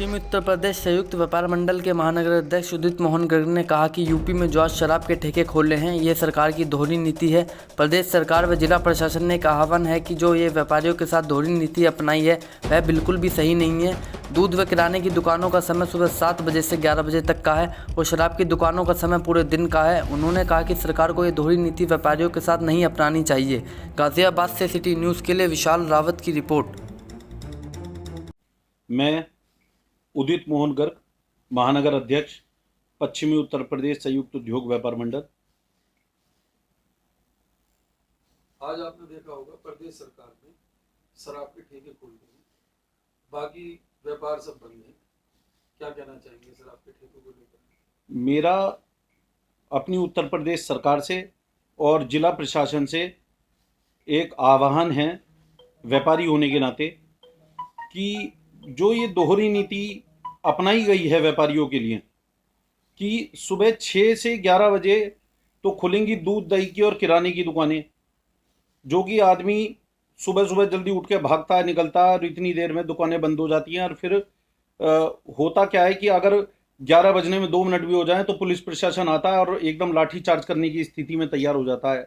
पश्चिमी उत्तर प्रदेश संयुक्त व्यापार मंडल के महानगर अध्यक्ष उदित मोहन गर्ग ने कहा कि यूपी में जो आज शराब के ठेके खोले हैं, ये सरकार की दोहरी नीति है। प्रदेश सरकार व जिला प्रशासन ने एक आह्वान है कि जो ये व्यापारियों के साथ दोहरी नीति अपनाई है वह बिल्कुल भी सही नहीं है। दूध व किराने की दुकानों का समय सुबह 7 बजे से 11 बजे तक का है और शराब की दुकानों का समय पूरे दिन का है। उन्होंने कहा कि सरकार को ये दोहरी नीति व्यापारियों के साथ नहीं अपनानी चाहिए। गाजियाबाद से सिटी न्यूज़ के लिए विशाल रावत की रिपोर्ट। मैं उदित मोहन गर्ग, महानगर अध्यक्ष, पश्चिमी उत्तर प्रदेश संयुक्त उद्योग व्यापार मंडल। आज आपने देखा होगा प्रदेश सरकार ने शराब के ठेके खोल दिए हैं, बाकी व्यापार सब बंद है। क्या कहना चाहेंगे शराब के ठेकों को लेकर? मेरा अपनी उत्तर प्रदेश सरकार से और जिला प्रशासन से एक आह्वान है व्यापारी होने के नाते कि जो ये दोहरी नीति अपनाई गई है व्यापारियों के लिए कि सुबह 6 से 11 बजे तो खुलेंगी दूध दही की और किराने की दुकानें, जो कि आदमी सुबह सुबह जल्दी उठ के भागता है, निकलता है और इतनी देर में दुकानें बंद हो जाती हैं। और फिर होता क्या है कि अगर 11 बजने में 2 मिनट भी हो जाए तो पुलिस प्रशासन आता है और एकदम लाठी चार्ज करने की स्थिति में तैयार हो जाता है।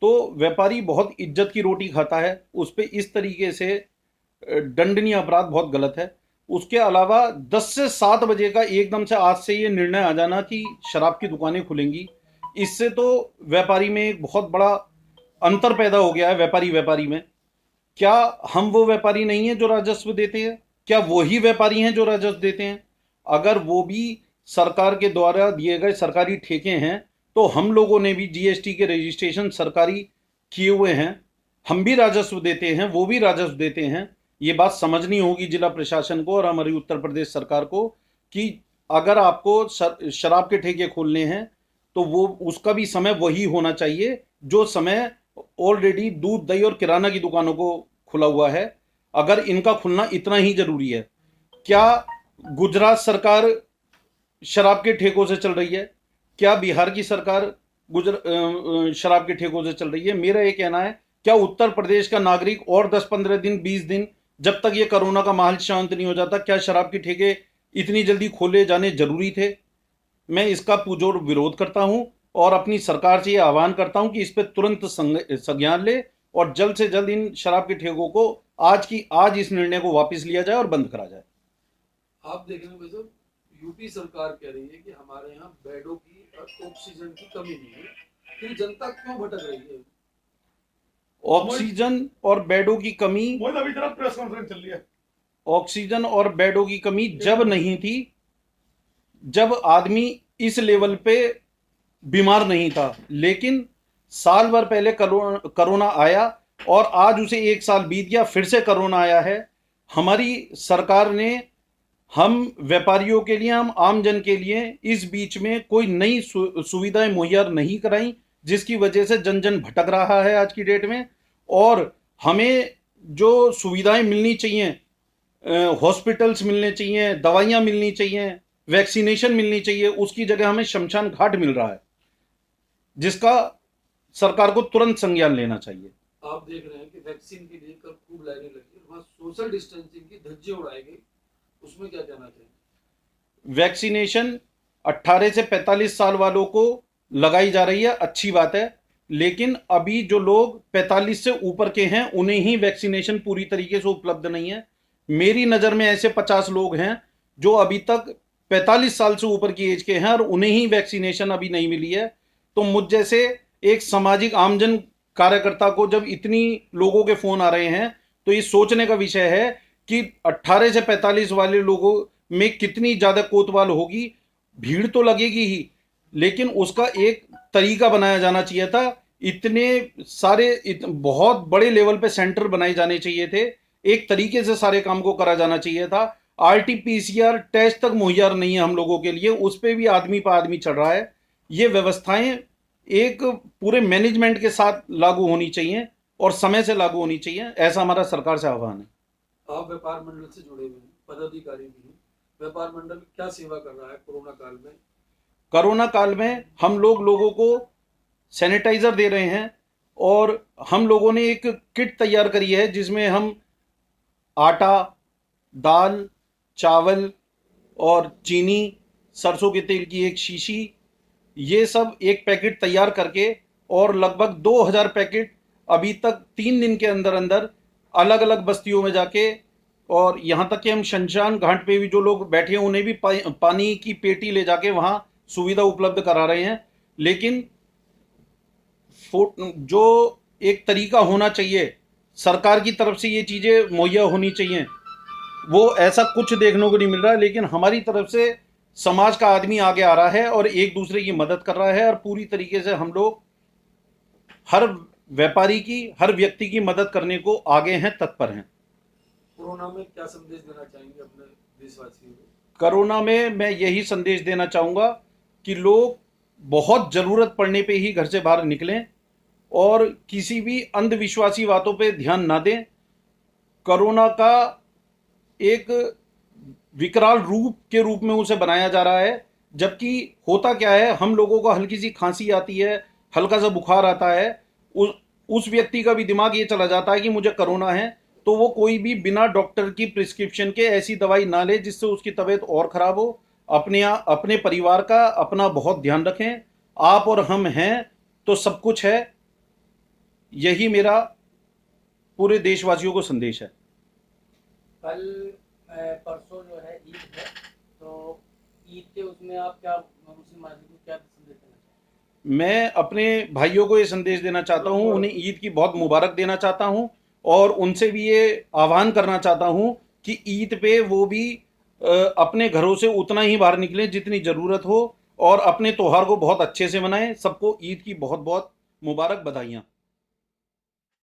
तो व्यापारी बहुत इज्जत की रोटी खाता है, उस पर इस तरीके से दंडनीय अपराध बहुत गलत है। उसके अलावा 10 से 7 बजे का एकदम से आज से ये निर्णय आ जाना कि शराब की दुकानें खुलेंगी, इससे तो व्यापारी में एक बहुत बड़ा अंतर पैदा हो गया है। व्यापारी में क्या हम वो व्यापारी नहीं है जो राजस्व देते हैं? क्या वही व्यापारी हैं जो राजस्व देते हैं? अगर वो भी सरकार के द्वारा दिए गए सरकारी ठेके हैं तो हम लोगों ने भी जीएसटी के रजिस्ट्रेशन सरकारी किए हुए हैं, हम भी राजस्व देते हैं, वो भी राजस्व देते हैं। ये बात समझनी होगी जिला प्रशासन को और हमारी उत्तर प्रदेश सरकार को कि अगर आपको शराब के ठेके खोलने हैं तो वो उसका भी समय वही होना चाहिए जो समय ऑलरेडी दूध दही और किराना की दुकानों को खुला हुआ है। अगर इनका खुलना इतना ही जरूरी है, क्या गुजरात सरकार शराब के ठेकों से चल रही है? क्या बिहार की सरकार शराब के ठेकों से चल रही है? मेरा ये कहना है, क्या उत्तर प्रदेश का नागरिक और 10-15 दिन 20 दिन जब तक ये कोरोना का माहौल शांत नहीं हो जाता, क्या शराब के ठेके इतनी जल्दी खोले जाने जरूरी थे? मैं इसका पुरजोर विरोध करता हूं और अपनी सरकार से ये आह्वान करता हूं कि इस पर तुरंत संज्ञान ले और जल्द से जल्द इन शराब के ठेकों को आज इस निर्णय को वापस लिया जाए और बंद करा जाए। आप देख रहे हैं यूपी सरकार कह रही है कि हमारे यहाँ बेडों की और ऑक्सीजन की कमी नहीं है, फिर जनता क्यों भटक रही है? ऑक्सीजन और बेडों की कमी, अभी तरफ प्रेस कॉन्फ्रेंस चल रही है। ऑक्सीजन और बेडों की कमी जब नहीं थी, जब आदमी इस लेवल पे बीमार नहीं था। लेकिन साल भर पहले कोरोना आया और आज उसे 1 साल बीत गया, फिर से कोरोना आया है। हमारी सरकार ने हम व्यापारियों के लिए, हम आम जन के लिए इस बीच में कोई नई सुविधाएं मुहैया नहीं कराई, जिसकी वजह से जन भटक रहा है आज की डेट में। और हमें जो सुविधाएं मिलनी चाहिए, हॉस्पिटल्स मिलने चाहिए, दवाइयां मिलनी चाहिए, वैक्सीनेशन मिलनी चाहिए, उसकी जगह हमें शमशान घाट मिल रहा है, जिसका सरकार को तुरंत संज्ञान लेना चाहिए। आप देख रहे हैं कि वैक्सीन के लिए कल खूब लाइनें लगी, वहां सोशल डिस्टेंसिंग की धज्जियां उड़ाई गई, उसमें क्या कहना चाहिए? वैक्सीनेशन 18 से 45 साल वालों को लगाई जा रही है, अच्छी बात है, लेकिन अभी जो लोग 45 से ऊपर के हैं उन्हें ही वैक्सीनेशन पूरी तरीके से उपलब्ध नहीं है। मेरी नज़र में ऐसे 50 लोग हैं जो अभी तक 45 साल से ऊपर की एज के हैं और उन्हें ही वैक्सीनेशन अभी नहीं मिली है। तो मुझ जैसे एक सामाजिक आमजन कार्यकर्ता को जब इतनी लोगों के फोन आ रहे हैं तो ये सोचने का विषय है कि 18 से 45 वाले लोगों में कितनी ज्यादा कोतवाल होगी। भीड़ तो लगेगी ही, लेकिन उसका एक तरीका बनाया जाना चाहिए था। इतने सारे बहुत बड़े लेवल पे सेंटर बनाए जाने चाहिए थे, एक तरीके से सारे काम को करा जाना चाहिए था। आरटी-पीसीआर टेस्ट तक मुहैया नहीं है हम लोगों के लिए, उस पर भी आदमी पर आदमी चढ़ रहा है। ये व्यवस्थाएं एक पूरे मैनेजमेंट के साथ लागू होनी चाहिए और समय से लागू होनी चाहिए, ऐसा हमारा सरकार से आह्वान है। आप व्यापार मंडल से जुड़े हुए हैं, पदाधिकारी भी हैं, व्यापार मंडल क्या सेवा कर रहा है कोरोना काल में? कोरोना काल में हम लोगों को सैनिटाइजर दे रहे हैं और हम लोगों ने एक किट तैयार करी है जिसमें हम आटा, दाल, चावल और चीनी, सरसों के तेल की एक शीशी, ये सब एक पैकेट तैयार करके और लगभग 2000 पैकेट अभी तक 3 दिन के अंदर अंदर अलग अलग बस्तियों में जाके, और यहाँ तक कि हम शमशान घाट पे भी जो लोग बैठे हैं उन्हें भी पानी की पेटी ले जाके वहाँ सुविधा उपलब्ध करा रहे हैं। लेकिन जो एक तरीका होना चाहिए, सरकार की तरफ से ये चीज़ें मुहैया होनी चाहिए, वो ऐसा कुछ देखने को नहीं मिल रहा है। लेकिन हमारी तरफ से समाज का आदमी आगे आ रहा है और एक दूसरे की मदद कर रहा है, और पूरी तरीके से हम लोग हर व्यापारी की, हर व्यक्ति की मदद करने को आगे हैं, तत्पर हैं। कोरोना में क्या संदेश देना चाहेंगे अपने देशवासियों को? कोरोना में मैं यही संदेश देना चाहूँगा कि लोग बहुत ज़रूरत पड़ने पे ही घर से बाहर निकलें और किसी भी अंधविश्वासी बातों पे ध्यान ना दें। कोरोना का एक विकराल रूप के रूप में उसे बनाया जा रहा है, जबकि होता क्या है, हम लोगों को हल्की सी खांसी आती है, हल्का सा बुखार आता है, उस व्यक्ति का भी दिमाग ये चला जाता है कि मुझे कोरोना है, तो वो कोई भी बिना डॉक्टर की प्रिस्क्रिप्शन के ऐसी दवाई ना ले जिससे उसकी तबीयत और ख़राब हो। अपने परिवार का अपना बहुत ध्यान रखें। आप और हम हैं तो सब कुछ है। यही मेरा पूरे देशवासियों को संदेश है। कल परसों जो है ईद है, तो ईद के उसमें आप क्या मुस्लिम भाइयों को क्या संदेश देना चाहते हैं? मैं अपने भाइयों को ये संदेश देना चाहता हूँ, उन्हें ईद की बहुत मुबारक देना चाहता हूँ, और उनसे भी ये आह्वान करना चाहता हूँ कि ईद पे वो भी अपने घरों से उतना ही बाहर निकलें जितनी ज़रूरत हो, और अपने त्योहार को बहुत अच्छे से मनाएं। सबको ईद की बहुत बहुत मुबारक बधाइयाँ।